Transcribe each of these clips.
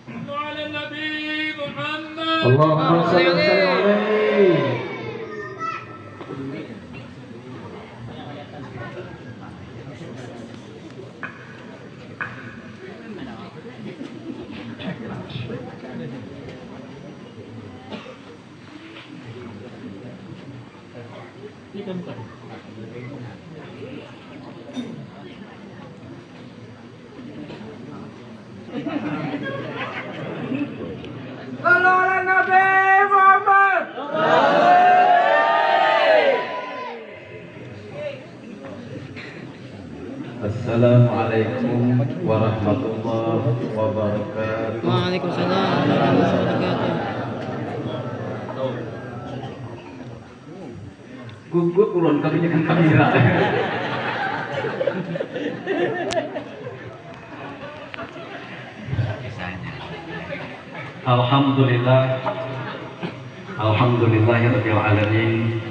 وعلى النبي محمد. اللهم صل وسلم عليه. Sallu ala Nabi Muhammad. Assalamualaikum warahmatullahi wabarakatuh. Waalaikumsalam warahmatullahi wabarakatuh. Gugur kulon kami kan kamera. Alhamdulillah. Alhamdulillahirabbil alamin.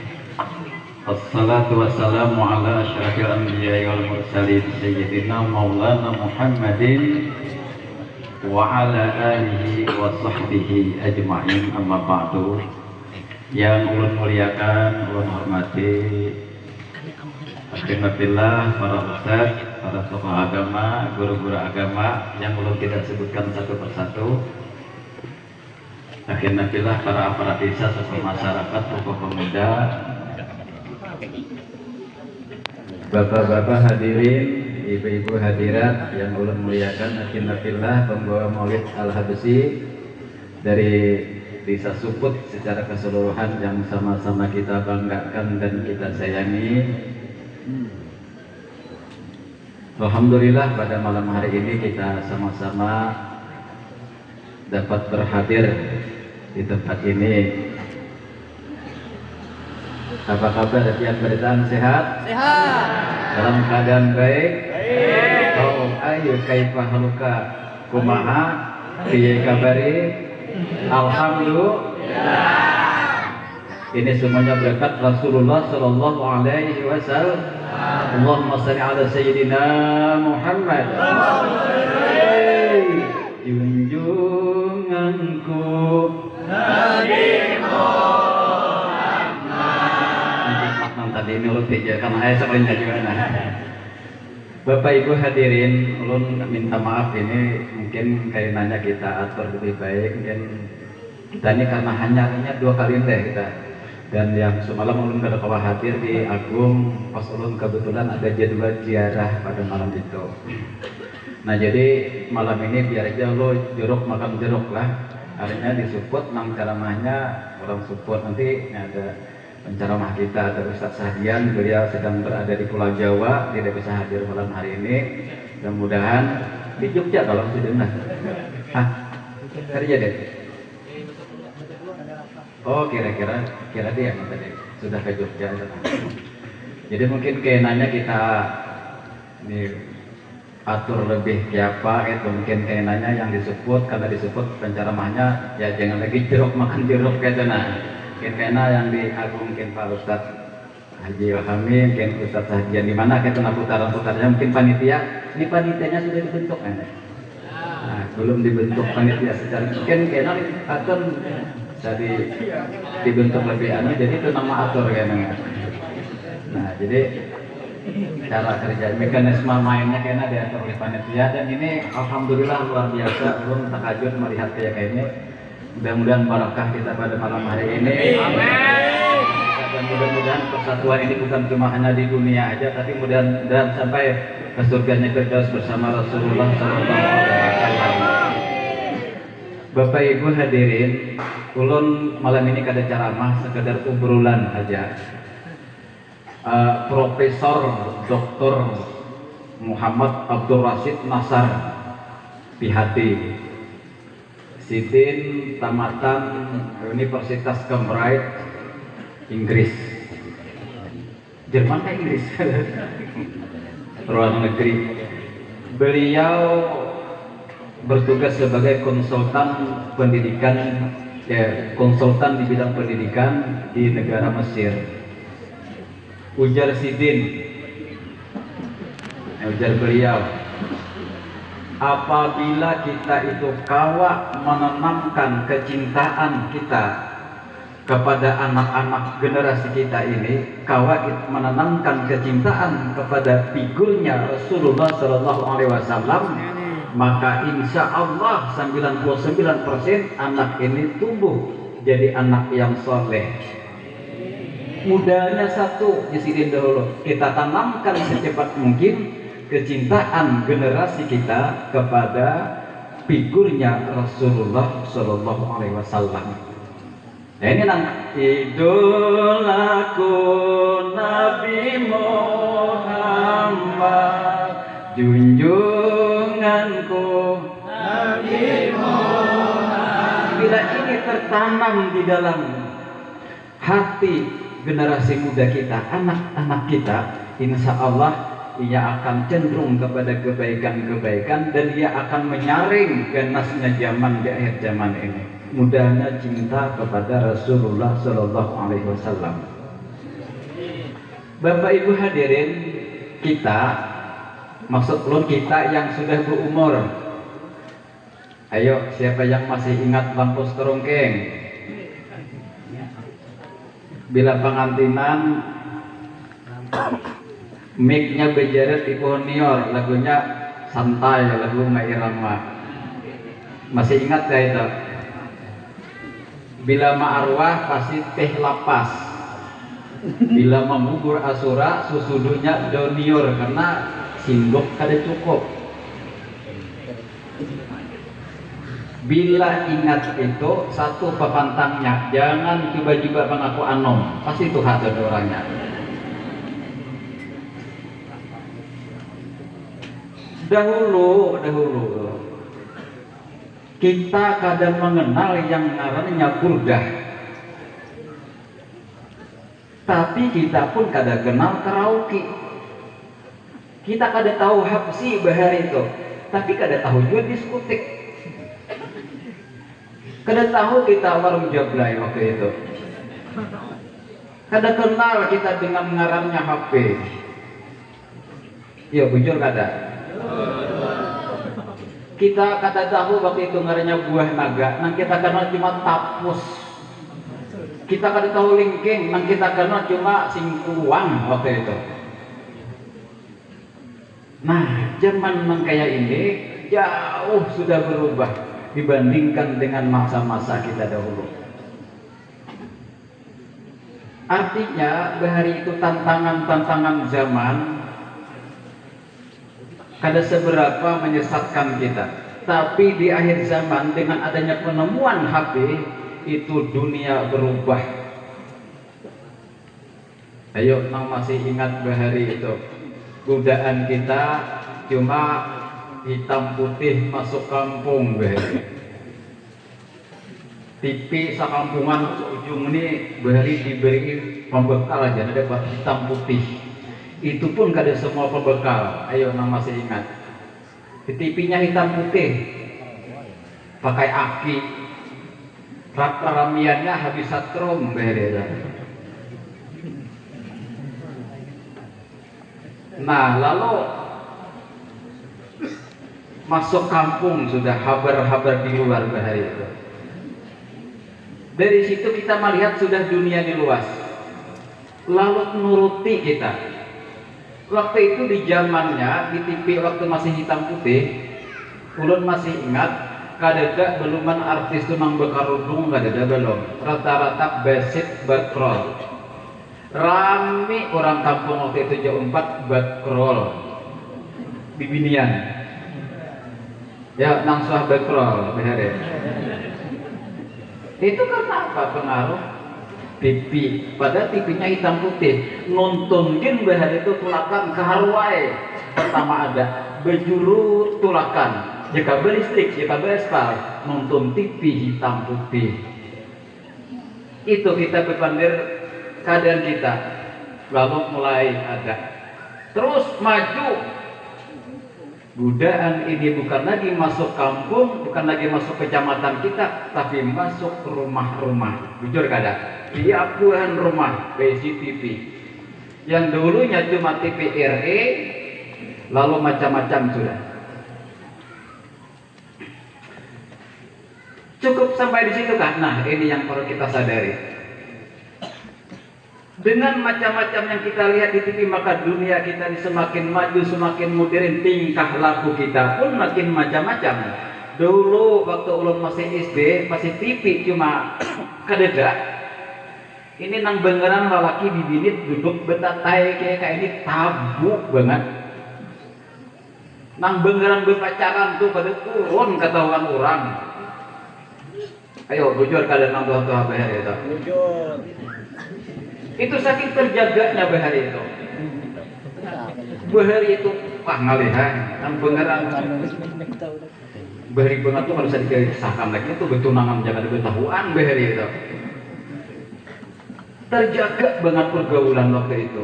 Assalatu wassalamu ala asyrafil anbiya'i wal mursalin sayyidina maulana Muhammadin wa ala alihi wa sahbihi ajma'in, amma ba'du. Yang ulun muliakan, ulun hormati akhirnatillah, para ustaz, para tokoh agama, guru-guru agama yang ulun tidak sebutkan satu persatu. Akhirnatillah, para aparat desa, tokoh masyarakat, tokoh pemuda, bapak-bapak hadirin, ibu-ibu hadirat yang ulun muliakan. Akhirnatillah, pembawa maulid Al-Habsyi dari Desa Suput secara keseluruhan yang sama-sama kita banggakan dan kita sayangi. Alhamdulillah, pada malam hari ini kita sama-sama dapat berhadir di tempat ini. Apa kabar tiap beritaan, sehat? Sehat. Dalam keadaan baik? Baik. Oh, ayo kaifah haluka kumaha piye kabari? Alhamdulillah. Ini semuanya berkat Rasulullah sallallahu alaihi wasallam. Allahumma shalli ala sayyidina Muhammad. Junjunganku Nabi Muhammad. Tadi ini ulun karena ayah sering juga. Bapak Ibu hadirin, ulun minta maaf, ini mungkin kayaknya kita atur lebih baik. Mungkin kita ini karena hanya 2 kali teh kita. Dan yang semalam ulun kada kawa hadir di Agung, pas ulun kebetulan ada jadwal ziarah pada malam itu. Nah, jadi malam ini biar aja lo jeruk makan jeruk lah. Harinya di Suput, nang ceramahnya orang Suput. Nanti ada penceramah kita, ada Ustadz Sahdian, beliau sedang berada di Pulau Jawa, tidak bisa hadir malam hari ini. Mudah-mudahan di Jogja kalau sudah dengar. Hah? Kerja deh. Oh, kira-kira dia tadi sudah ke Jogja. Jadi mungkin kayaknya kita ini atur lebih siapa itu, mungkin kayaknya yang disebut, karena disebut penceramahnya ya jangan lagi jeruk makan jeruk gitu. Nah, mungkin kayaknya yang di Agung mungkin Pak Ustadz Haji Wahami, mungkin Ustadz Sahdian di mana kita putaran-putarnya, mungkin panitia. Ini panitianya sudah dibentuk kan? Nah, belum dibentuk panitia secara, mungkin kayaknya atur jadi dibentuk lebih aneh, jadi itu nama atur kayaknya. Nah, jadi cara kerja mekanisme mainnya kayaknya diatur oleh panitia, dan ini alhamdulillah luar biasa. Belum takajud melihat kayak ini. Mudah-mudahan barakah kita pada malam hari ini. Amin. Dan mudah-mudahan persatuan ini bukan cuma hanya di dunia aja, tapi mudah-mudahan sampai ke surganya Firdaus bersama Rasulullah sallallahu alaihi wasallam. Bapak Ibu hadirin, ulun malam ini kada ceramah, sekedar obrolan aja. Profesor Dr. Muhammad Abdul Rashid Nasar PhD, Sidin tamatan Universitas Cambridge, Inggris. Jerman kan Inggris. Luar negeri. Beliau bertugas sebagai konsultan pendidikan, konsultan di bidang pendidikan di negara Mesir. Ujar Sidin, ujar beliau, apabila kita itu kawak menanamkan kecintaan kita kepada anak-anak generasi kita ini, kawak menanamkan kecintaan kepada figurnya Rasulullah Shallallahu Alaihi Wasallam, maka insya Allah 99% anak ini tumbuh jadi anak yang soleh. Modalnya satu, disini dahulu kita tanamkan secepat mungkin kecintaan generasi kita kepada figurnya Rasulullah Shallallahu Alaihi Wasallam. Nah, ini idolaku Nabi Muhammad, junjunganku Nabi Muhammad. Bila ini tertanam di dalam hati generasi muda kita, anak-anak kita, insya Allah ia akan cenderung kepada kebaikan-kebaikan dan ia akan menyaring ganasnya zaman di akhir zaman ini. Mudahnya cinta kepada Rasulullah Shallallahu Alaihi Wasallam. Bapak Ibu hadirin, kita, maksud ulun kita yang sudah berumur. Ayo, siapa yang masih ingat lampu Terongkeng? Bila pengantinan mic-nya berjaret di pohon nior, lagunya santai, lagu Mairama. Masih ingat gak itu? Bila ma'arwah pasti teh lapas. Bila membubur asura susudunya donior karena sindok kada cukup. Bila ingat itu satu pepantangnya, jangan coba-coba mengaku anom, pasti itu hati orangnya. Dahulu kita kadang mengenal yang namanya burdah, tapi kita pun kadang kenal karaoke. Kita kadang tahu hapsi bahari itu, tapi kadang tahu juga diskotik. Kadang tahu kita warung jablay waktu itu. Kadang kenal kita dengan ngarannya HP. Ya bujur kadang. Kita kata tahu waktu itu ngarannya buah naga, nang kita kenal cuma tapus. Kita kada tahu lingking, nang kita kenal cuma singkuang waktu itu. Nah, zaman nang kayak ini jauh sudah berubah dibandingkan dengan masa-masa kita dahulu. Artinya bahari itu tantangan-tantangan zaman kada seberapa menyesatkan kita, tapi di akhir zaman dengan adanya penemuan HP itu dunia berubah. Ayo, nang masih ingat bahari itu godaan kita cuma hitam putih masuk kampung bahari. TV sakampungan ujung ini bahari diberi pembekal aja ada buat hitam putih. Itu pun kada semua pembekal. Ayo, nang masih ingat. Di TV-nya hitam putih, pakai aki, ramiannya habis setrum bahari. Nah, lalu masuk kampung sudah habar-habar di luar bahari itu. Dari situ kita melihat sudah dunia ini luas. Lalu menuruti kita. Waktu itu di zamannya di TV waktu masih hitam putih, ulun masih ingat kadada beluman artis itu nang bekarudung kadada belum. Rata-rata basic bakrol. Rame orang kampung waktu itu jauh 4 bakrol. Bibinian. Ya, nang suah bakrol bahari. Itu karena apa pengaruh? TV, pada TV-nya hitam putih, nontonin bahari itu tulakan keharuai. Pertama ada bejuru tulakan, jika berlistrik, jika berespal, nonton TV hitam putih. Itu kita berpandir keadaan kita, lalu mulai ada, terus maju. Budaan ini bukan lagi masuk kampung, bukan lagi masuk kecamatan kita, tapi masuk rumah-rumah. Jujur kada, tiap puluhan rumah BCTV. Yang dulunya cuma TV RE, lalu macam-macam sudah. Cukup sampai di situ kan? Nah, ini yang perlu kita sadari. Dengan macam-macam yang kita lihat di TV, maka dunia kita ini semakin maju, semakin modern, tingkah laku kita pun makin macam-macam. Dulu waktu ulun masih SD, masih TV cuma kadeda. Ini nang bengeran lalaki bibinit duduk betatai kayak ini tabu banget. Nang bengeran berpacaran tuh pada turun ketahuan orang. Ayo bujur kalian nang tuh bahar itu. Bujur. Itu saking terjaganya bahar itu. Bahar itu wah ngalihan nang bengeran. Bahari banget tuh kalau bisa dikisahkan lagi itu betunangan jangan diketahuan bahar itu. Terjaga banget pergaulan waktu itu.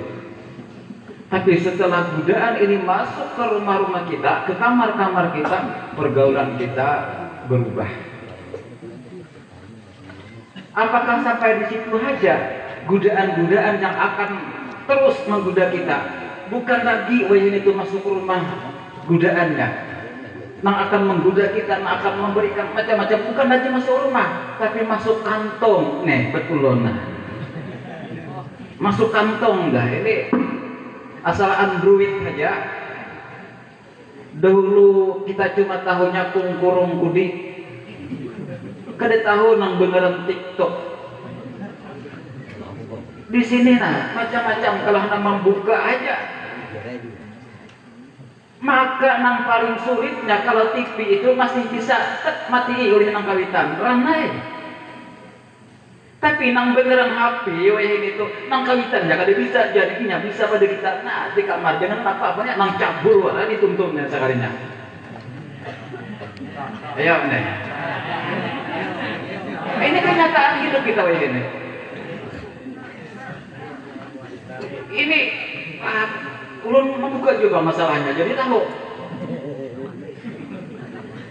Tapi setelah budayaan ini masuk ke rumah-rumah kita, ke kamar-kamar kita, pergaulan kita berubah. Apakah sampai di situ saja godaan-godaan yang akan terus menggoda kita? Bukan lagi wayan itu masuk ke rumah godaannya, yang akan menggoda kita, yang akan memberikan macam-macam. Bukan lagi masuk rumah, tapi masuk kantong. Nih betulona. Masuk kantong dah ini asal Android aja. Dahulu kita cuma tahunya kungkurung kudi, kada tahu nang beneran TikTok. Di sini nah macam-macam kalau nang membuka aja. Maka nang paling sulitnya kalau TV itu masih bisa mati oleh nang kawitan ranai. Tapi nang beneran HP, ini tuh nang kawitan ya kada bisa jadinya bisa pada kita. Nah di kamar jangan apa-apanya nang cabul wala dituntunnya sekalinya. Ayo nih. Ini kenyataan hidup kita ini. Ini ulun membuka juga masalahnya. Jadi tahu.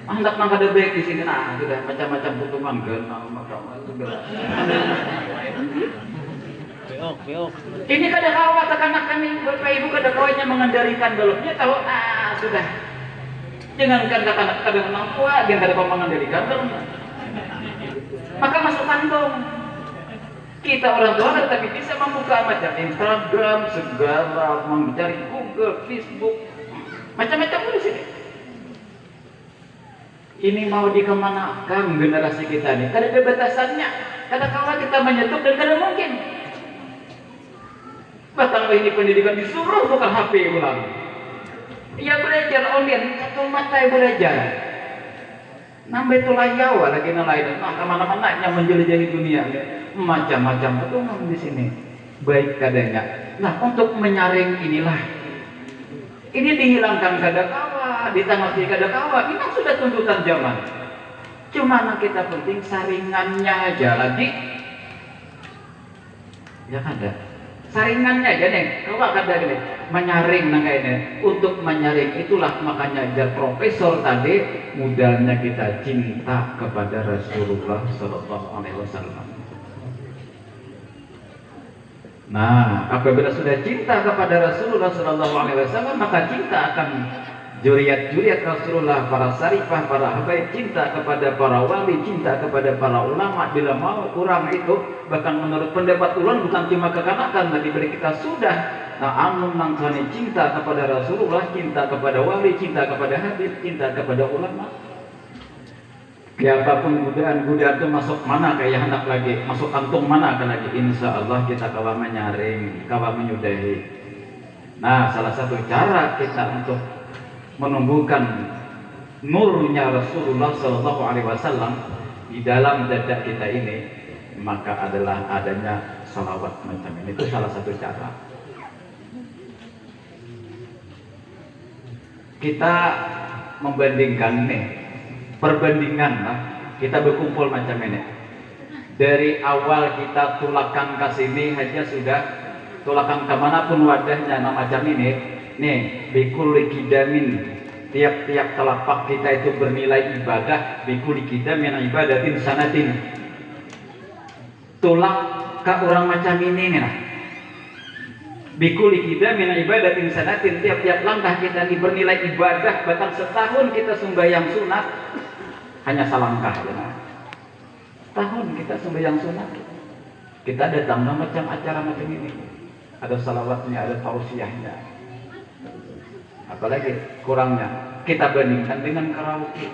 Hendak nang ada baik di sini nah sudah macam-macam potongan macam sudah. Beok. Ini kada kawat anak-anak ini bapak ibu kada kawatnya mengendalikan dalamnya tahu sudah. Jangankan kata-kata kada menang kuat dia kada kau mengendalikan dalamnya. Maka masuk kantong. Kita orang tua tapi bisa membuka macam Instagram segala mencari Google, Facebook macam-macam di sini. Ini mau dikemanakan generasi kita ini? Kada ada batasannya. Kadang-kadang kita menyetuk dan kada mungkin. Batang ini pendidikan disuruh bukan HP ulang. Ya belajar online, satu mata belajar. Nambah itu layawa lagi nelayan. Nah kemana-mana yang menjelajahi dunia. Macam-macam petungan di sini. Baik kadangnya. Nah untuk menyaring inilah. Ini dihilangkan kadakawa, ditangasi kadakawa. Ini sudah tuntutan zaman. Cuma kita penting saringannya aja lagi. Ya kada. Saringannya aja nih. Kawa kada gini. Menyaring nang ini. Untuk menyaring itulah makanya jar profesor tadi modalnya kita cinta kepada Rasulullah Sallallahu Alaihi Wasallam. Nah, apabila sudah cinta kepada Rasulullah Sallallahu Alaihi Wasallam, maka cinta akan juriat-juriat Rasulullah, para sarifah, para habaib, cinta kepada para wali, cinta kepada para ulama. Bila mau kurang itu, bahkan menurut pendapat ulun bukan cuma kekanakan, tapi bila kita sudah anum nangkani cinta kepada Rasulullah, cinta kepada wali, cinta kepada habib, cinta kepada ulama. Siapapun godaan-godaan itu masuk mana kayak anak lagi, masuk kantung mana kan lagi, insya Allah kita kawa menyaring, kawa menyudahi. Nah, salah satu cara kita untuk menumbuhkan nurnya Rasulullah Sallallahu Alaihi Wasallam di dalam dada kita ini, maka adalah adanya salawat macam ini. Itu salah satu cara. Kita membandingkan nih. Perbandingan lah, kita berkumpul macam ini. Dari awal kita tulakan ke sini aja sudah tulakan kemanapun wadahnya nah macam ini. Nih, bikul kidamin. Tiap-tiap telapak kita itu bernilai ibadah. Bikul kidamin ibadatin sanatin. Tulak ke orang macam ini nih. Nah. Bikul kidamin ibadatin sanatin. Tiap-tiap langkah kita ini bernilai ibadah. Bahkan setahun kita sembahyang sunat. Hanya salangkah ya. tahun kita sembahyang sunat, kita ada tambah macam acara macam ini, ada salawatnya, ada tausiahnya. Apalagi kurangnya kita bandingkan dengan karaoke.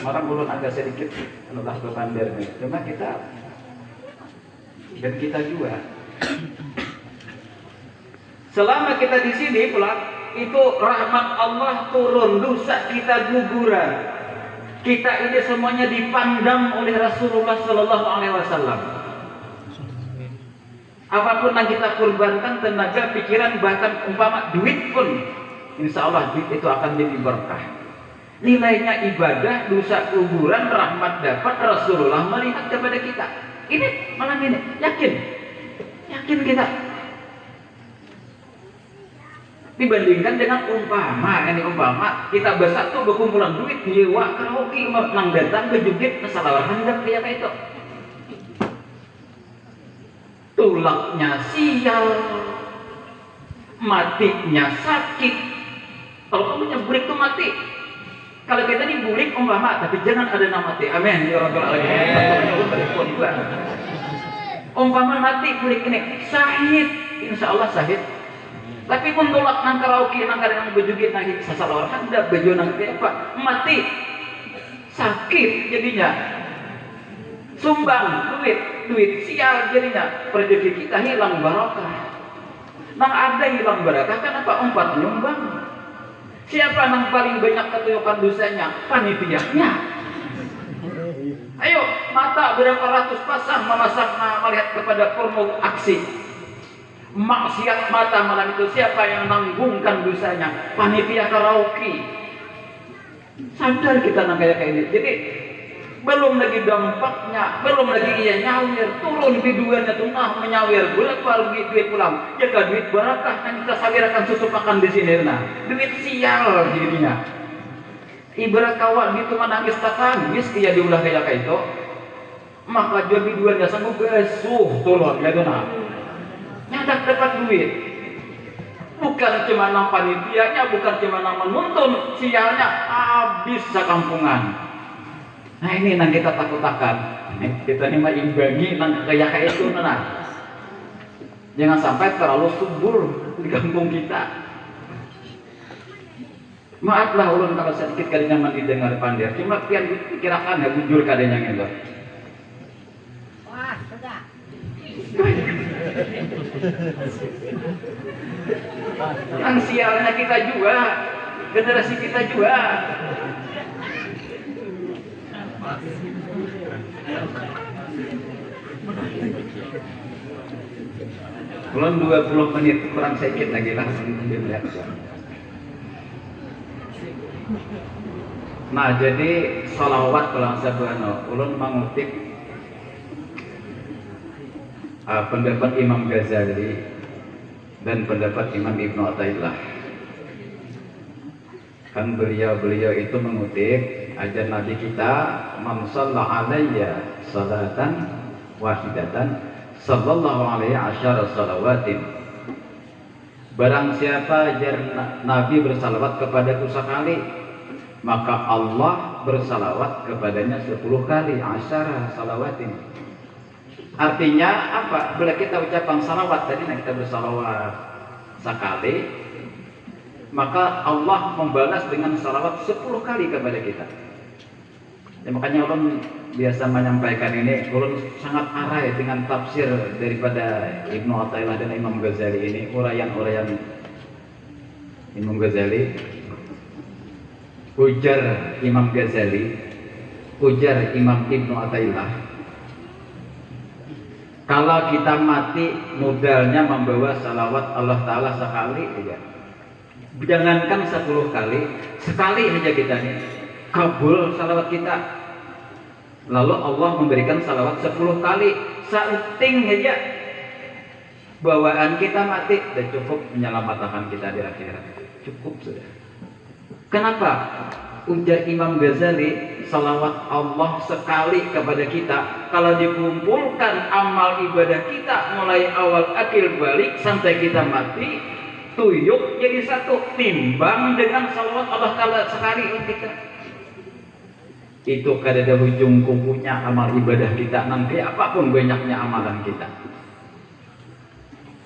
Orang ulun agak sedikit lelah bebandernya, cuma kita dan kita juga selama kita di sini pula itu rahmat Allah turun, dosa kita guguran. Kita ini semuanya dipandang oleh Rasulullah Sallallahu Alaihi Wasallam. Apapun yang kita kurbankan, tenaga, pikiran, bahkan umpama duit pun, insya Allah duit itu akan jadi berkah. Nilainya ibadah, dosa kuburan, rahmat dapat, Rasulullah melihat kepada kita. Ini malam ini yakin kita. Dibandingkan dengan umpama kita bersatu berkumpulan duit nyewa karaoke nang datang ke joget kesalahan handap kayak itu. Tulaknya sial, matinya sakit. Kalau kamu nyebrik tuh mati. Kalau kita dibulik umpama, tapi jangan ada nama mati. Amin ya rabbal alamin. Umpama mati bulik ini syahid, insya Allah syahid. Tapi pun tulak nang karaoke nang kadang bejugit nang sasalah handap bejo nang apa mati sakit jadinya. Sumbang duit sial jadinya, rezeki kita hilang barokah. Nang ada hilang barokah kenapa umpat nyumbang? Siapa nang paling banyak ketujukan dosanya? Panitianya. Ayo mata berapa ratus pasang memasang melihat kepada porno aksi. Maksiat mata malam itu siapa yang nanggungkan dosanya? Panitia karaoke. Sadar kita nang kayak ini. Jadi belum lagi dampaknya, belum lagi ia nyawir, turun biduannya tuh menyawir, berapa duit pulang, jaga duit barakah yang kita sawirakan susu makan di sini nah, duit sial jadinya. Ibarat kawan gitu menangis tak tangis ia diulah kayak itu, maka jual biduannya sanggup besuh tolong ya nah, nyadak dapat duit. Bukan cuma nang panitianya, bukan cuma nang menuntun, sialnya habis sekampungan. Nah ini nang kita takutakan, kita ini mah imbangi nang kayak itu nah. Jangan sampai terlalu subur di kampung kita. Maaflah ulun kalau sedikit kali nyaman didengar pandir, cuma pian pikirakan ya bujur kadenya itu. Wah, sudah. Yang sialnya kita juga, generasi kita juga. Belum 20 menit kurang sedikit lagi langsung dilihat. Nah jadi sholawat kalau sabana ulun mengutip pendapat Imam Ghazali dan pendapat Imam Ibnu Athaillah. Kan beliau itu mengutip ajar Nabi kita, man shalla alayya salatan wahidatan sallallahu alaihi asyara salawatin. Barang siapa ajar Nabi bersalawat kepadaku sekali, maka Allah bersalawat kepadanya 10 kali, asyara salawatin. Artinya apa? Bila kita ucapkan salawat tadi, kita bersalawat sekali, maka Allah membalas dengan salawat 10 kali kepada kita. Ya, makanya ulun biasa menyampaikan ini, ulun sangat arai dengan tafsir daripada Ibnu Athaillah dan Imam Ghazali ini, uraian-uraian Imam Ghazali. Ujar Imam Ghazali, ujar Imam Ibnu Athaillah, kalau kita mati modalnya membawa salawat Allah Ta'ala sekali aja, jangankan 10 kali, sekali aja kita nih kabul salawat kita, lalu Allah memberikan salawat 10 kali, sauting aja bawaan kita mati dan cukup menyelamatkan kita di akhirat, cukup sudah. Kenapa? Ujar Imam Ghazali, salawat Allah sekali kepada kita, kalau dikumpulkan amal ibadah kita mulai awal akhir balik sampai kita mati, tuyuk jadi satu, timbang dengan salawat Allah Ta'ala sekali untuk kita. Itu kadada hujung kukunya amal ibadah kita nanti apapun banyaknya amalan kita.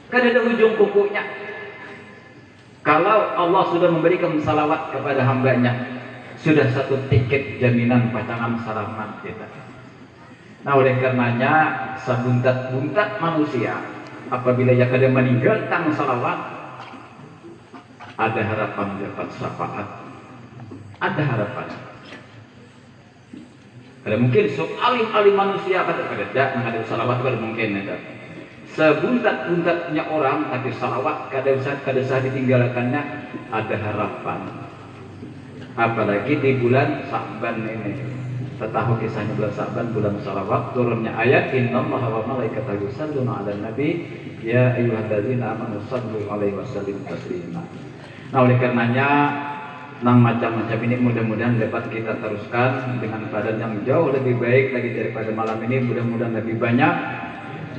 Kadada hujung kukunya. Kalau Allah sudah memberikan salawat kepada hambanya, sudah satu tiket jaminan pacangan selamat kita. Nah oleh karenanya sabuntat-buntat manusia apabila ia kada meninggalkan salawat, ada harapan dapat syafaat, ada harapan. Ada mungkin alim-alim manusia kada ada salawat kada mungkin ada. Sebuntat-buntatnya orang tapi salawat kada usah ditinggalkannya, ada harapan. Apalagi di bulan Sa'ban ini. Tahu kisahnya bulan Sa'ban, bulan salawat, turunnya ayat innallaha wa malaikatahu yusholluna 'alan nabi ya ayyuhalladzina amanu shallu 'alaihi wa sallimu taslima. Nah oleh karenanya nang macam-macam ini mudah-mudahan dapat kita teruskan dengan badan yang jauh lebih baik lagi daripada malam ini. Mudah-mudahan lebih banyak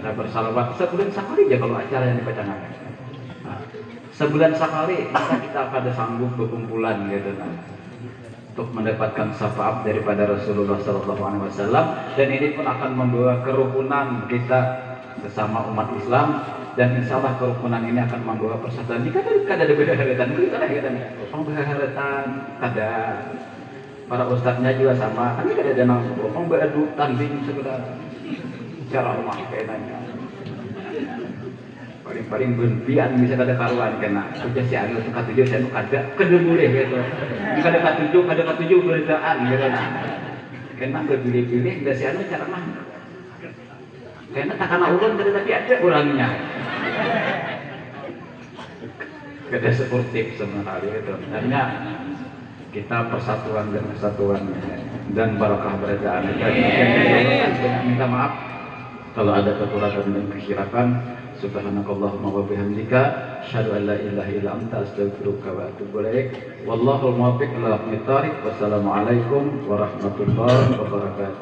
kita bersalawat sebulan sekali aja kalau acara yang dipacangan. Nah, sebulan sekali maka kita pada sanggup berkumpulan gitu kan, untuk mendapatkan syafaat daripada Rasulullah SAW, dan ini pun akan membawa kerukunan kita sesama umat Islam, dan insya Allah kerukunan ini akan membawa persatuan. Jika ada beda-bedaan, kita ada beda-bedaan, ada para ustadznya juga sama, kan ada danang beredu tanding sekedar cara rumah kayaknya. Paling berpian bisa kada karuan kena kerja si anu tuh katujuh saya nu kada boleh gitu. Jika ada katujuh beredaan gitu nah. Kena berpilih-pilih da si anu cara mah. Kena takana ulun kada tapi ada orangnya. Kada sportif sebenarnya itu. Sebenarnya kita persatuan dan kesatuan dan barakah beredaan itu. Minta maaf kalau ada kekurangan dan kekhilafan. Subhanakallahumma wa bihamdika asyhadu an la ilaha illa anta astaghfiruka wa atubu ilaik. Wallahul muwaffiq ila aqwamit thariq. Wassalamualaikum warahmatullahi wabarakatuh.